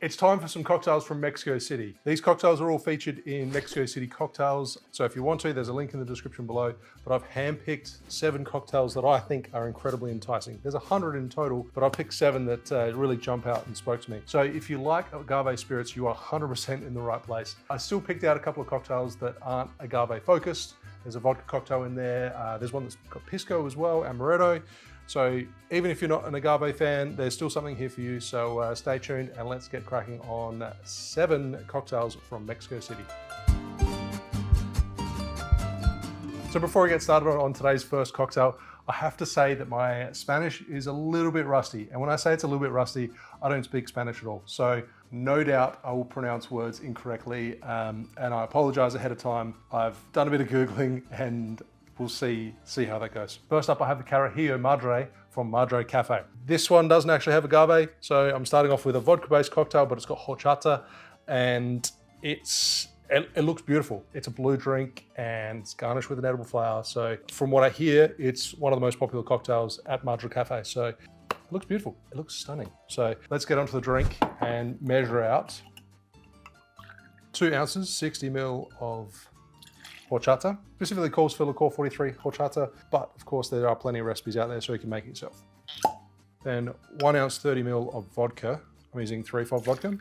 It's time for some cocktails from Mexico City. These cocktails are all featured in Mexico City Cocktails. So if you want to, there's a link in the description below. But I've handpicked 7 cocktails that I think are incredibly enticing. There's 100 in total, but I've picked 7 that really jump out and spoke to me. So if you like agave spirits, you are 100% in the right place. I still picked out a couple of cocktails that aren't agave focused. There's a vodka cocktail in there. There's one that's got pisco as well, amaretto. So even if you're not an agave fan, there's still something here for you. So stay tuned and let's get cracking on 7 cocktails from Mexico City. So before we get started on today's first cocktail, I have to say that my Spanish is a little bit rusty. And when I say it's a little bit rusty, I don't speak Spanish at all. So no doubt I will pronounce words incorrectly. And I apologize ahead of time. I've done a bit of Googling and we'll see how that goes. First up, I have the Carajillo Madre from Madre Cafe. This one doesn't actually have agave, so I'm starting off with a vodka-based cocktail, but it's got horchata, and it looks beautiful. It's a blue drink, and it's garnished with an edible flower. So from what I hear, it's one of the most popular cocktails at Madre Cafe. So it looks beautiful. It looks stunning. So let's get onto the drink and measure out 2 ounces, 60 ml of horchata. Specifically calls for liqueur 43 horchata, but of course there are plenty of recipes out there so you can make it yourself. Then 1 ounce 30 ml of vodka. I'm using 3-4 vodka.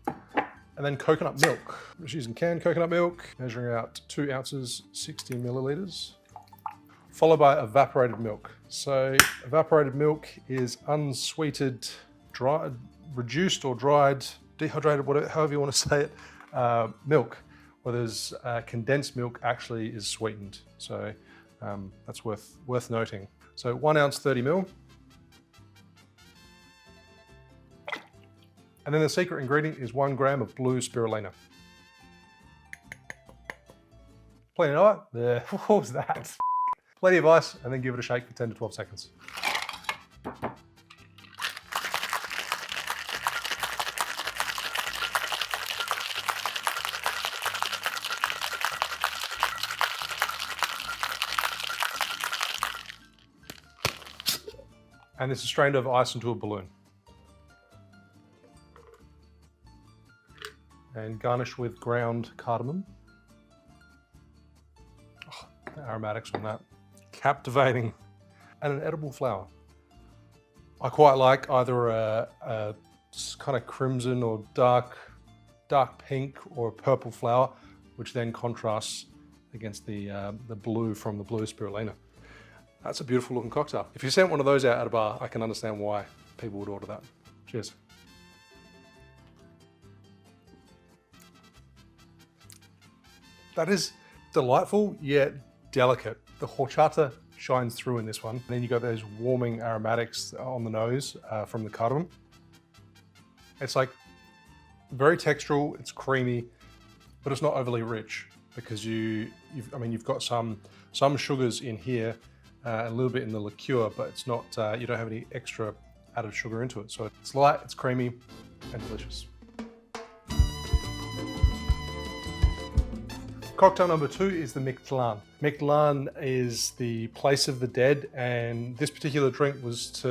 And then coconut milk. I'm just using canned coconut milk, measuring out 2 ounces, 60 milliliters. Followed by evaporated milk. So evaporated milk is unsweetened, dried, reduced or dried, dehydrated, whatever, however you want to say it, milk. Whereas condensed milk actually is sweetened. So that's worth noting. So 1 ounce 30 ml. And then the secret ingredient is 1 gram of blue spirulina. Plenty of ice. What was that? Plenty of ice, and then give it a shake for 10 to 12 seconds. And this is strained over ice into a balloon. And garnished with ground cardamom. Oh, the aromatics on that. Captivating. And an edible flower. I quite like either a kind of crimson or dark pink or a purple flower, which then contrasts against the blue from the blue spirulina. That's a beautiful looking cocktail. If you sent one of those out at a bar, I can understand why people would order that. Cheers. That is delightful, yet delicate. The horchata shines through in this one. And then you got those warming aromatics on the nose from the cardamom. It's like very textural, it's creamy, but it's not overly rich because you've got some sugars in here, a little bit in the liqueur, but it's not, you don't have any extra added sugar into it. So it's light, it's creamy, and delicious. Cocktail number 2 is the Mictlan. Mictlan is the place of the dead, and this particular drink was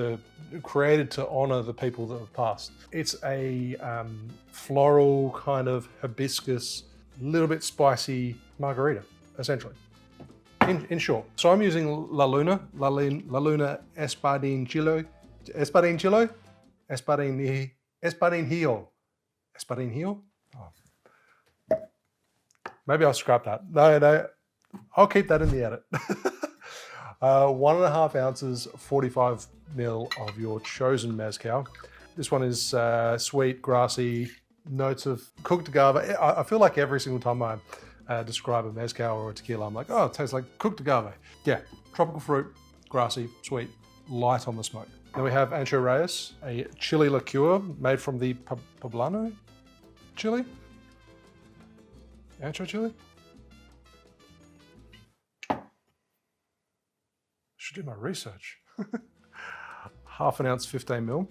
created to honor the people that have passed. It's a floral kind of hibiscus, little bit spicy margarita, essentially. In short, so I'm using La Luna Espadinhillo. Oh. Maybe I'll scrap that. No, I'll keep that in the edit. 1.5 ounces, 45 ml of your chosen mezcal. This one is sweet, grassy, notes of cooked agave. I feel like every single time I describe a mezcal or a tequila, I'm like, oh, it tastes like cooked agave. Yeah, tropical fruit, grassy, sweet, light on the smoke. Then we have Ancho Reyes, a chili liqueur made from the poblano chili. Ancho chili. Should do my research. 1/2 ounce, 15 ml.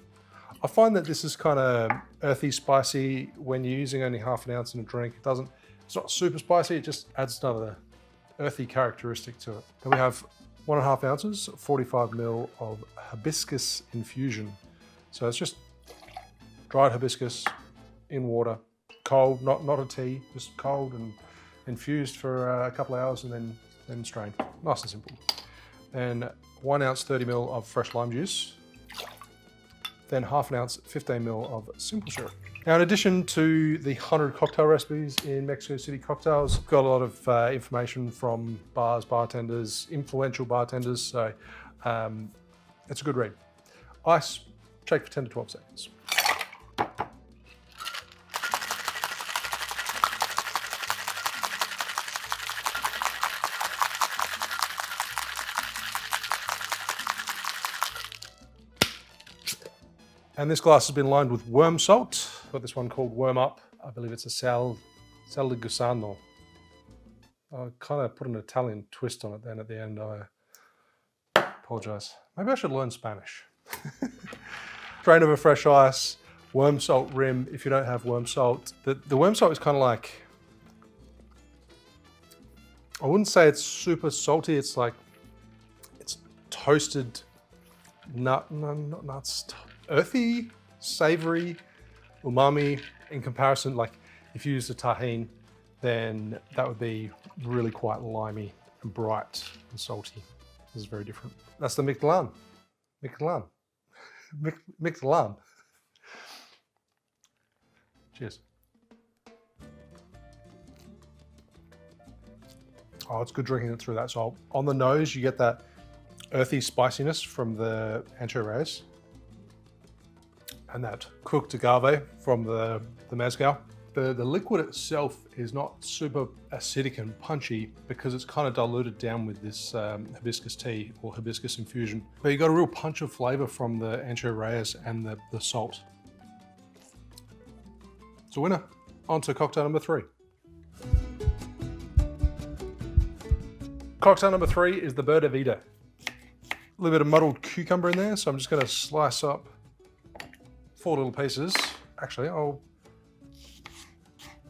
I find that this is kind of earthy, spicy when you're using only 1/2 ounce in a drink. It's not super spicy, it just adds another earthy characteristic to it. Then we have 1.5 ounces, 45 ml of hibiscus infusion. So it's just dried hibiscus in water, cold, not a tea, just cold and infused for a couple of hours and then strained. Nice and simple. Then 1 ounce 30 ml of fresh lime juice. Then half an ounce 15 ml of simple syrup. Now, in addition to the 100 cocktail recipes in Mexico City Cocktails, I've got a lot of information from bars, bartenders, influential bartenders, so it's a good read. Ice, shake for 10 to 12 seconds. And this glass has been lined with worm salt. I've got this one called Worm Up. I believe it's a sal di gusano. I kind of put an Italian twist on it then at the end. I apologize. Maybe I should learn Spanish. Strain over fresh ice, worm salt rim if you don't have worm salt. The worm salt is kind of like, I wouldn't say it's super salty. It's like, it's toasted not nuts, earthy, savory, umami. In comparison, like if you used a tahine, then that would be really quite limey and bright and salty. This is very different. That's the Mictlan. Mictlan. Cheers. Oh, it's good drinking it through that salt. On the nose, you get that earthy spiciness from the ancho reyes and that cooked agave from the mezcal. The liquid itself is not super acidic and punchy because it's kind of diluted down with this hibiscus tea or hibiscus infusion. But you got a real punch of flavor from the ancho reyes and the salt. It's a winner. On to cocktail number 3. Cocktail number 3 is the Verde Vida. A little bit of muddled cucumber in there, so I'm just going to slice up 4 little pieces. Actually, I'll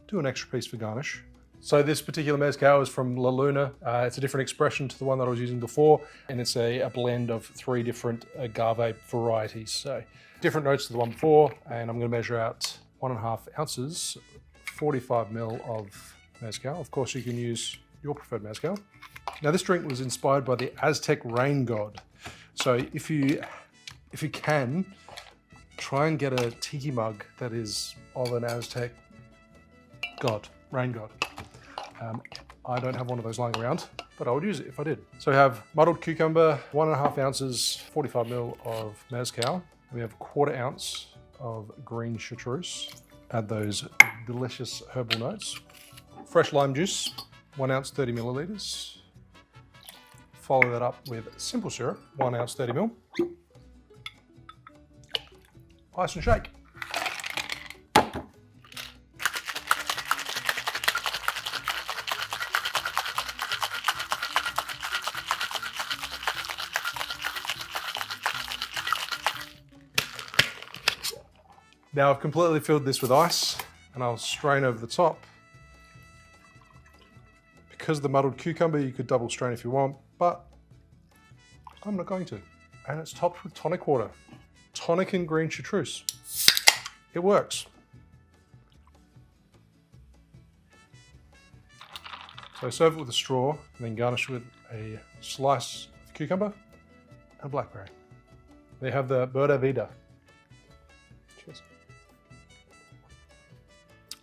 do an extra piece for garnish. So this particular mezcal is from La Luna. It's a different expression to the one that I was using before, and it's a blend of 3 different agave varieties. So different notes to the one before, and I'm going to measure out 1.5 ounces, 45 ml of mezcal. Of course, you can use your preferred mezcal. Now, this drink was inspired by the Aztec rain god. So if you can, try and get a tiki mug that is of an Aztec god, rain god. I don't have one of those lying around, but I would use it if I did. So we have muddled cucumber, 1.5 ounces, 45 ml of mezcal. We have 1/4 ounce of green chartreuse. Add those delicious herbal notes. Fresh lime juice, 1 ounce, 30 milliliters. Follow that up with simple syrup, 1 ounce, 30 ml. Ice and shake. Now I've completely filled this with ice and I'll strain over the top. Because of the muddled cucumber, you could double strain if you want, but I'm not going to. And it's topped with tonic water. Tonic and green chartreuse. It works. So serve it with a straw and then garnish with a slice of cucumber and blackberry. They have the Verde Vida. Cheers.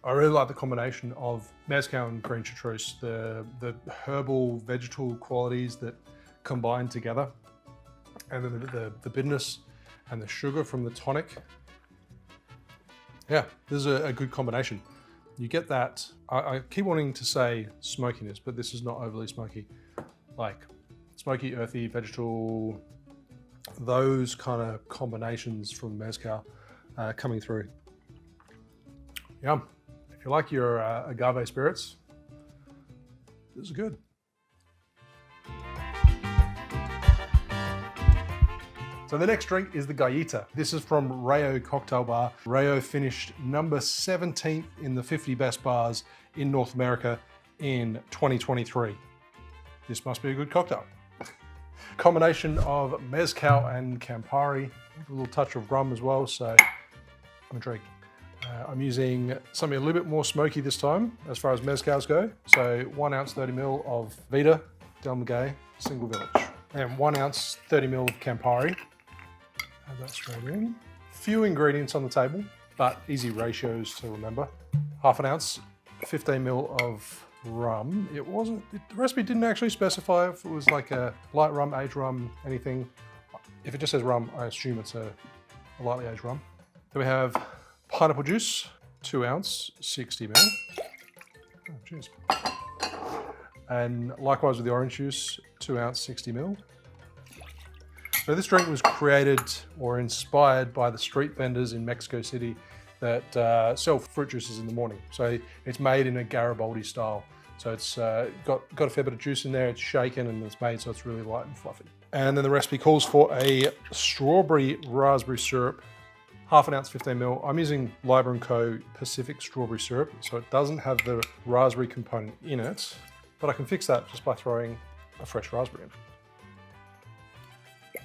I really like the combination of mezcal and green chartreuse, the herbal, vegetal qualities that combine together, and then the bitterness and the sugar from the tonic. Yeah, this is a good combination. You get that, I keep wanting to say smokiness, but this is not overly smoky. Like smoky, earthy, vegetal, those kind of combinations from mezcal coming through. Yum. If you like your agave spirits, this is good. So the next drink is the Gallito. This is from Rayo Cocktail Bar. Rayo finished number 17th in the 50 best bars in North America in 2023. This must be a good cocktail. Combination of mezcal and Campari, a little touch of rum as well. So I'm intrigued. I'm using something a little bit more smoky this time as far as mezcals go. So 1 ounce 30 ml of Vita Del Maguey Single Village. And 1 ounce 30 ml of Campari. Add that straight in. Few ingredients on the table, but easy ratios to remember. Half an ounce, 15 ml of rum. The recipe didn't actually specify if it was like a light rum, aged rum, anything. If it just says rum, I assume it's a lightly aged rum. Then we have pineapple juice, 2 ounce, 60 ml. Oh, cheers. And likewise with the orange juice, 2 ounce, 60 ml. So this drink was created or inspired by the street vendors in Mexico City that sell fruit juices in the morning. So it's made in a Garibaldi style. So it's got a fair bit of juice in there, it's shaken and it's made so it's really light and fluffy. And then the recipe calls for a strawberry raspberry syrup, half an ounce, 15 ml. I'm using Liber & Co. Pacific strawberry syrup, so it doesn't have the raspberry component in it, but I can fix that just by throwing a fresh raspberry in.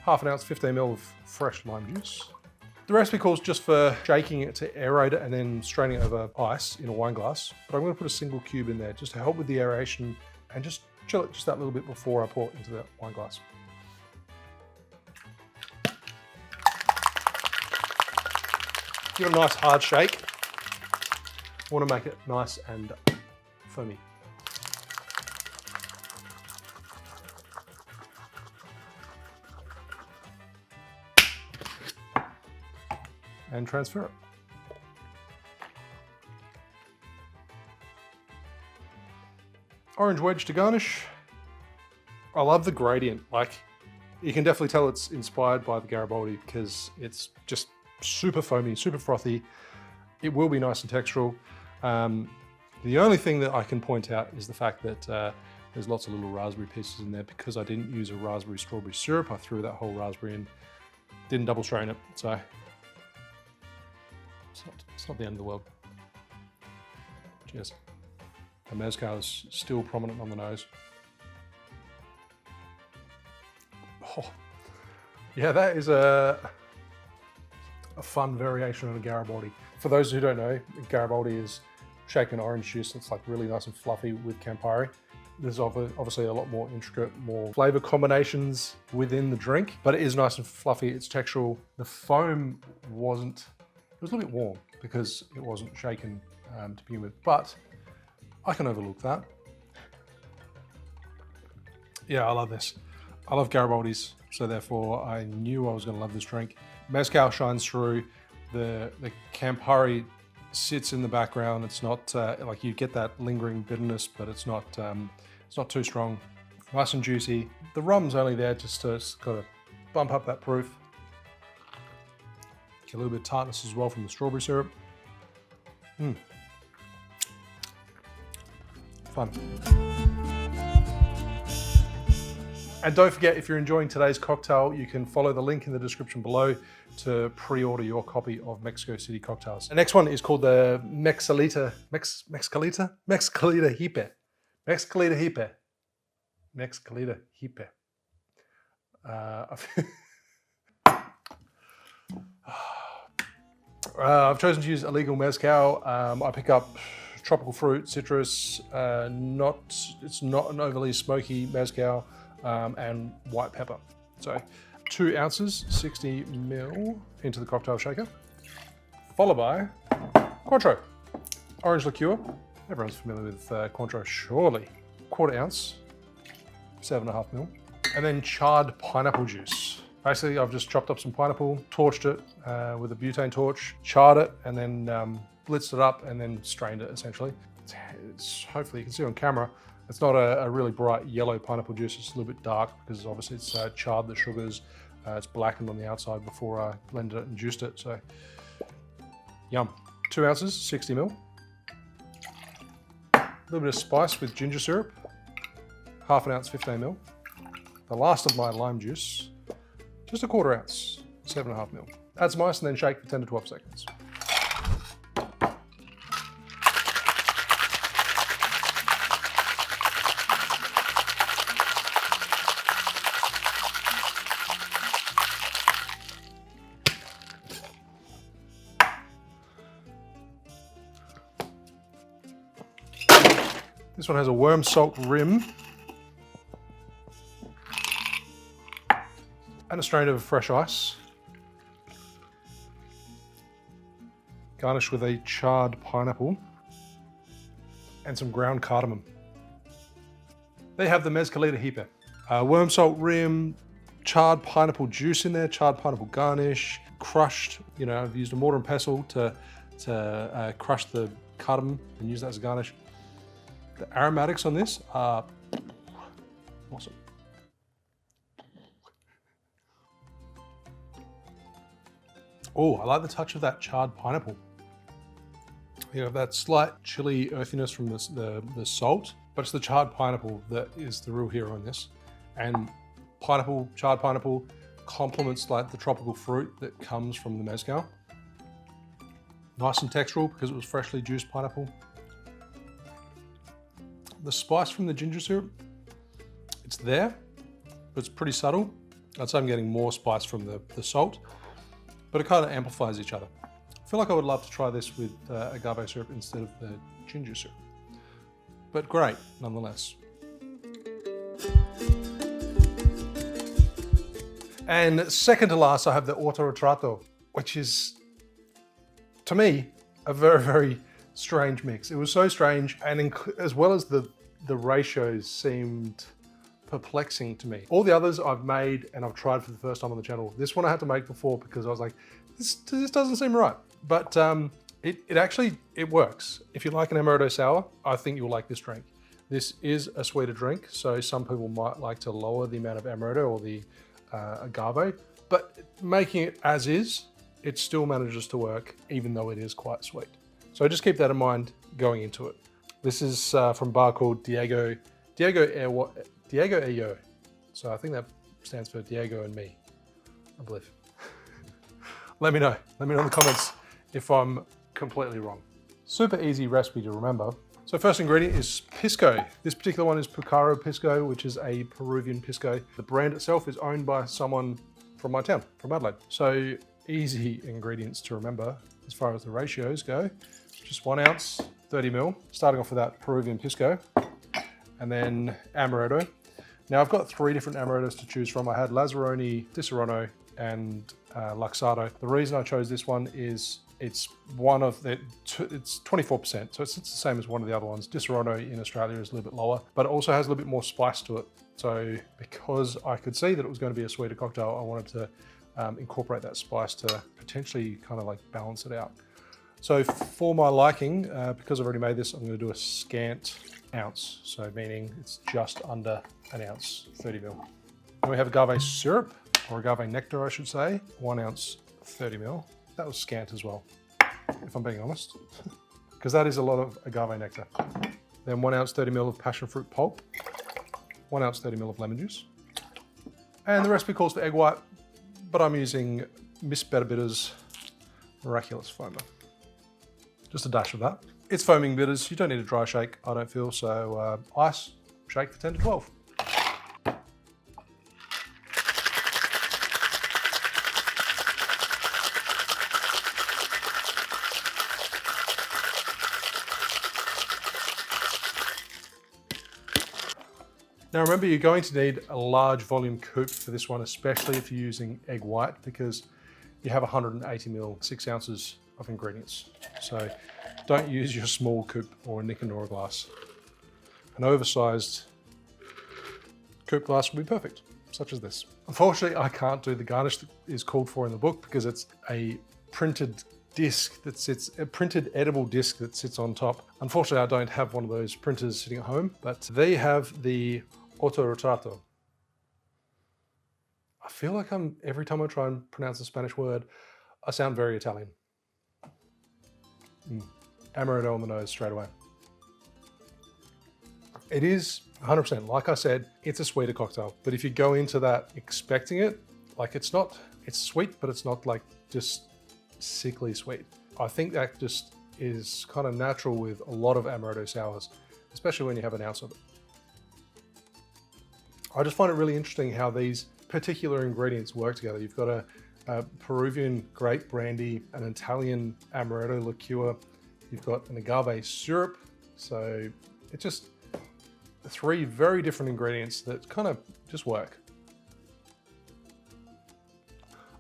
Half an ounce, 15 ml of fresh lime juice. The recipe calls just for shaking it to aerate it and then straining it over ice in a wine glass. But I'm going to put a single cube in there just to help with the aeration and just chill it just that little bit before I pour it into the wine glass. Give it a nice hard shake. I want to make it nice and foamy. And transfer it. Orange wedge to garnish. I love the gradient. Like, you can definitely tell it's inspired by the Garibaldi because it's just super foamy, super frothy. It will be nice and textural. The only thing that I can point out is the fact that there's lots of little raspberry pieces in there because I didn't use a raspberry strawberry syrup. I threw that whole raspberry in, didn't double strain it, so it's not the end of the world. Cheers. The mezcal is still prominent on the nose. Oh, yeah, that is a fun variation on a Garibaldi. For those who don't know, Garibaldi is shaken orange juice. It's like really nice and fluffy with Campari. There's obviously a lot more intricate, more flavor combinations within the drink, but it is nice and fluffy. It's textural. The foam it was a little bit warm because it wasn't shaken to begin with, but I can overlook that. Yeah, I love this. I love Garibaldis, so therefore I knew I was going to love this drink. Mezcal shines through. The Campari sits in the background. It's not like you get that lingering bitterness, but it's not too strong. Nice and juicy. The rum's only there just to kind of bump up that proof. Get a little bit of tartness as well from the strawberry syrup. Fun. And don't forget, if you're enjoying today's cocktail, you can follow the link in the description below to pre-order your copy of Mexico City Cocktails. The next one is called the Mezcalita Xipe. I've chosen to use illegal mezcal. I pick up tropical fruit, citrus. It's not an overly smoky mezcal, and white pepper. So 2 ounces, 60 ml into the cocktail shaker, followed by Cointreau, orange liqueur. Everyone's familiar with Cointreau, surely. 1/4 ounce, 7.5 ml, and then charred pineapple juice. Basically, I've just chopped up some pineapple, torched it with a butane torch, charred it, and then blitzed it up and then strained it, essentially. Hopefully you can see on camera, it's not a really bright yellow pineapple juice. It's a little bit dark because obviously it's charred the sugars. It's blackened on the outside before I blended it and juiced it, so yum. 2 ounces, 60 ml. A little bit of spice with ginger syrup, 1/2 ounce, 15 ml. The last of my lime juice, just 1/4 ounce, 7.5 ml. Add some ice and then shake for 10 to 12 seconds. This one has a worm salt rim and a strain of fresh ice, garnished with a charred pineapple and some ground cardamom. They have the Mezcalita Xipe. Worm salt rim, charred pineapple juice in there, charred pineapple garnish, crushed, you know, I've used a mortar and pestle to crush the cardamom and use that as a garnish. The aromatics on this are awesome. Oh, I like the touch of that charred pineapple. You have that slight chili earthiness from the salt, but it's the charred pineapple that is the real hero in this. And pineapple, charred pineapple, complements like the tropical fruit that comes from the mezcal. Nice and textural because it was freshly juiced pineapple. The spice from the ginger syrup, it's there, but it's pretty subtle. I'd say I'm getting more spice from the salt, but it kind of amplifies each other. I feel like I would love to try this with agave syrup instead of the ginger syrup, but great nonetheless. And second to last, I have the Autoretrato, which is, to me, a very, very strange mix. It was so strange, and as well as the ratios seemed perplexing to me. All the others I've made and I've tried for the first time on the channel. This one I had to make before because I was like, this doesn't seem right. But it works. If you like an Amaretto sour, I think you'll like this drink. This is a sweeter drink, so some people might like to lower the amount of Amaretto or the agave, but making it as is, it still manages to work even though it is quite sweet. So just keep that in mind going into it. This is from a bar called Diego Ayo. So I think that stands for Diego and me, I believe. Let me know in the comments if I'm completely wrong. Super easy recipe to remember. So first ingredient is pisco. This particular one is Pucaro Pisco, which is a Peruvian pisco. The brand itself is owned by someone from my town, from Adelaide. So easy ingredients to remember as far as the ratios go. Just 1 ounce, 30 ml, starting off with that Peruvian pisco, and then Amaretto. Now I've got 3 different Amarettos to choose from. I had Lazzaroni, Disaronno, and Luxardo. The reason I chose this one is it's one of the, it's 24%, so it's the same as one of the other ones. Disaronno in Australia is a little bit lower, but it also has a little bit more spice to it. So because I could see that it was going to be a sweeter cocktail, I wanted to incorporate that spice to potentially kind of like balance it out. So for my liking, because I've already made this, I'm going to do a scant ounce. So meaning it's just under an ounce, 30 ml. Then we have agave syrup, or agave nectar, I should say. 1 ounce, 30 ml. That was scant as well, if I'm being honest, because that is a lot of agave nectar. Then 1 ounce, 30 ml of passion fruit pulp, 1 ounce, 30 ml of lemon juice. And the recipe calls for egg white, but I'm using Miss Better Bitters Miraculous Foamer. Just a dash of that. It's foaming bitters. You don't need a dry shake, I don't feel. So ice, shake for 10 to 12. Now remember, you're going to need a large volume coupe for this one, especially if you're using egg white, because you have 180 ml, 6 ounces of ingredients. So don't use your small coupe or a Nick and Nora glass. An oversized coupe glass will be perfect, such as this. Unfortunately, I can't do the garnish that is called for in the book because it's a printed disc that sits, a printed edible disc that sits on top. Unfortunately, I don't have one of those printers sitting at home, but they have the Autoretrato. I feel like every time I try and pronounce a Spanish word, I sound very Italian. Amaretto on the nose straight away. It is 100%, like I said, it's a sweeter cocktail, but if you go into that expecting it, like it's sweet, but it's not like just sickly sweet. I think that just is kind of natural with a lot of Amaretto sours, especially when you have an ounce of it. I just find it really interesting how these particular ingredients work together. You've got a Peruvian grape brandy, an Italian Amaretto liqueur, you've got an agave syrup, so it just, 3 very different ingredients that kind of just work.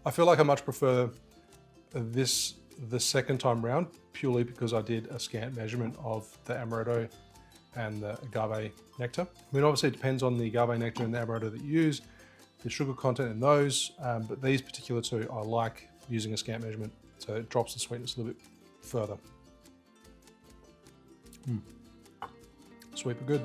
I feel like I much prefer this the second time round, purely because I did a scant measurement of the amaretto and the agave nectar. I mean, obviously it depends on the agave nectar and the amaretto that you use, the sugar content in those, but these particular 2, I like using a scant measurement, so it drops the sweetness a little bit further. Sweet but good.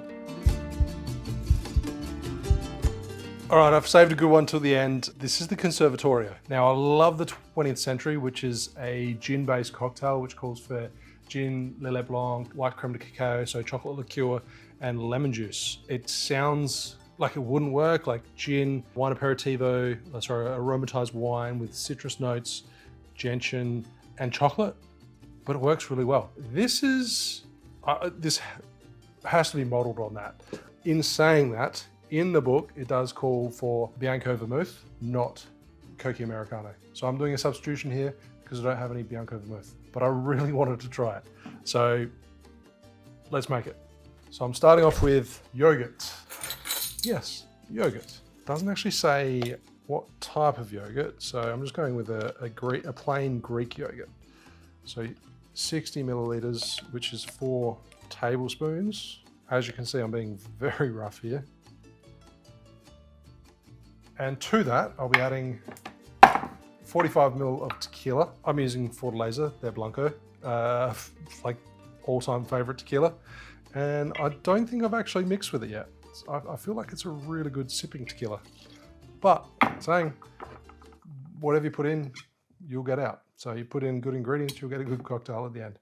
All right, I've saved a good one till the end. This is the Conservatorio. Now, I love the 20th Century, which is a gin-based cocktail, which calls for gin, lillet blanc, white creme de cacao, so chocolate liqueur, and lemon juice. It sounds like it wouldn't work, like gin, wine aperitivo, aromatized wine with citrus notes, gentian, and chocolate, but it works really well. This has to be modeled on that. In saying that, in the book, it does call for Bianco Vermouth, not Coca Americano. So I'm doing a substitution here because I don't have any Bianco Vermouth, but I really wanted to try it. So let's make it. So I'm starting off with yogurt. Yes, yogurt. Doesn't actually say what type of yogurt, so I'm just going with a plain Greek yogurt. So 60 milliliters, which is 4 tablespoons. As you can see, I'm being very rough here. And to that, I'll be adding 45 ml of tequila. I'm using Fortaleza, their Blanco, like all-time favorite tequila. And I don't think I've actually mixed with it yet. I feel like it's a really good sipping tequila. But saying, whatever you put in, you'll get out. So you put in good ingredients, you'll get a good cocktail at the end.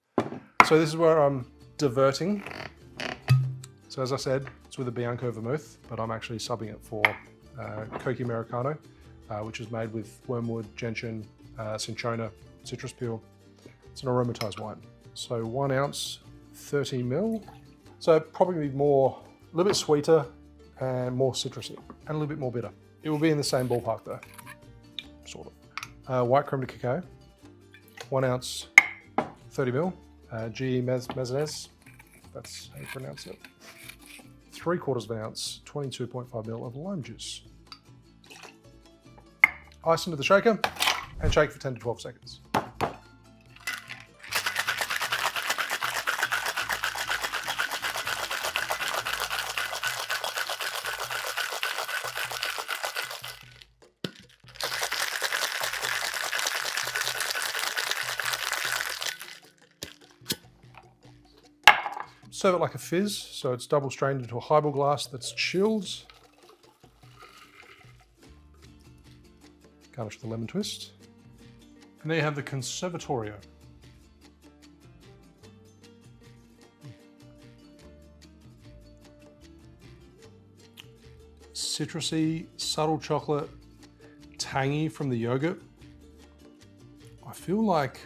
So this is where I'm diverting. So as I said, it's with a Bianco Vermouth, but I'm actually subbing it for Coca Americano, which is made with wormwood, gentian, cinchona, citrus peel. It's an aromatized wine. So 1 ounce, 30 ml. So probably more, a little bit sweeter and more citrusy, and a little bit more bitter. It will be in the same ballpark though, sort of. White creme de cacao, 1 ounce, 30 ml. G. Mezzanez, that's how you pronounce it. 3/4 of an ounce, 22.5 ml of lime juice. Ice into the shaker and shake for 10 to 12 seconds. Serve it like a fizz, so it's double strained into a highball glass that's chilled. Garnish with a lemon twist. And there you have the Conservatorio. Citrusy, subtle chocolate, tangy from the yogurt. I feel like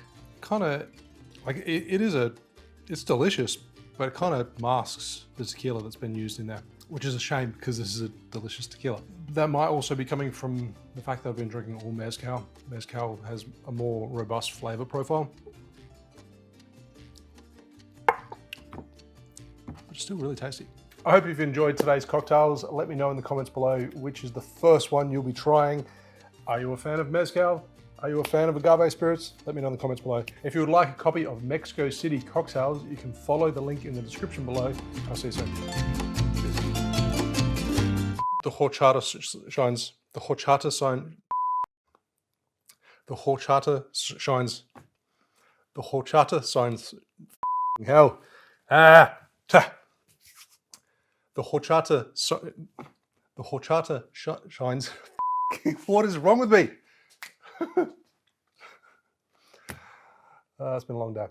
it's delicious, but it kind of masks the tequila that's been used in there, which is a shame because this is a delicious tequila. That might also be coming from the fact that I've been drinking all mezcal. Mezcal has a more robust flavor profile. But it's still really tasty. I hope you've enjoyed today's cocktails. Let me know in the comments below which is the first one you'll be trying. Are you a fan of mezcal? Are you a fan of agave spirits? Let me know in the comments below. If you would like a copy of Mexico City cocktails, you can follow the link in the description below. I'll see you soon. The horchata shines. The horchata sign. The horchata shines. The horchata signs. Hell. Ah. Ta. The horchata. The horchata shines. What is wrong with me? It's been a long day.